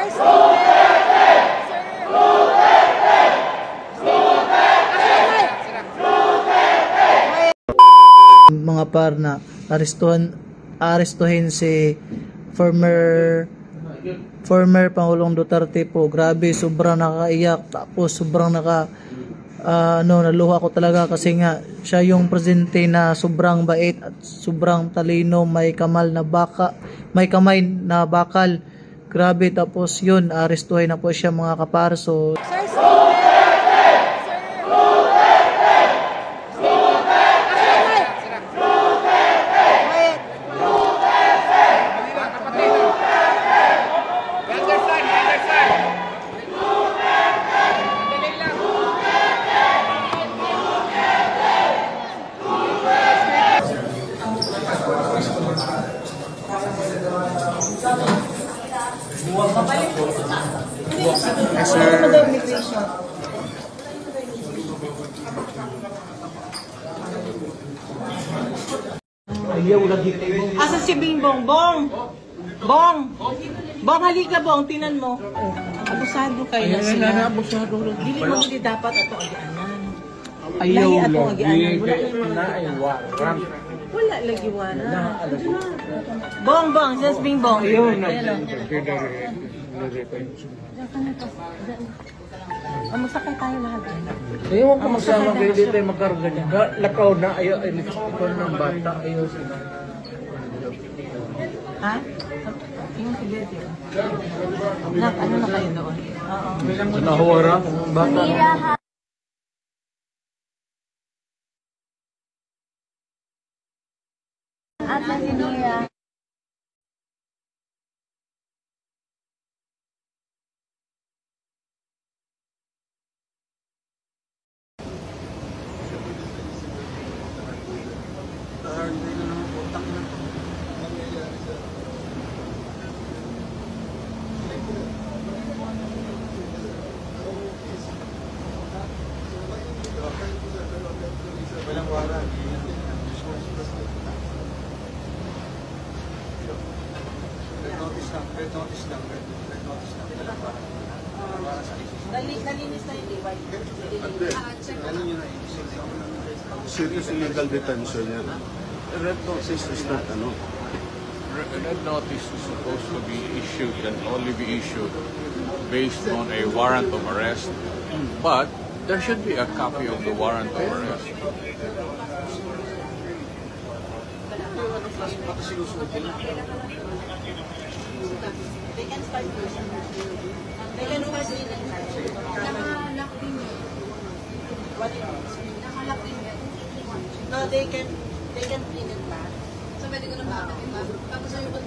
Mga par na arestuhin si former Pangulong Duterte po. Grabe, sobrang nakakaiyak, tapos sobrang naluha ko talaga kasi nga siya yung presidente na sobrang bait at sobrang talino, may kamay na bakal. Grabe, tapos yun, arestuhin na po siya mga kapar. So asa si Bingbong? Bong! Bong, halika Bong, tinan mo. Abusado kayo na sila. Dili mo hindi dapat ato agianan. Ayaw lang. Wala lagi wala. Bong, just Bingbong. Magsakay tayo lahat. Ayaw ko magsama kayo dito ay magkaroon niya. Lakaw na, ayaw ay ikaw ng bata, ayaw sila. Ha? Yung si Betty. Ano na kayo doon? Oo. Nahuwara, bata. At Nasinia. Walang wala. Red notice lang. Nalinis na yung divide. Ano yun na serious illegal detention yan. Red notice is not Red notice is supposed to be issued and only be issued based on a warrant of arrest, but there should be a copy of the warrant of arrest. They can start using it. They can start using it. Nakalock din yun. What it is? Nakalock din yun. No, they can clean it back. So, pwede ko na ba? Tapos, ayun ko.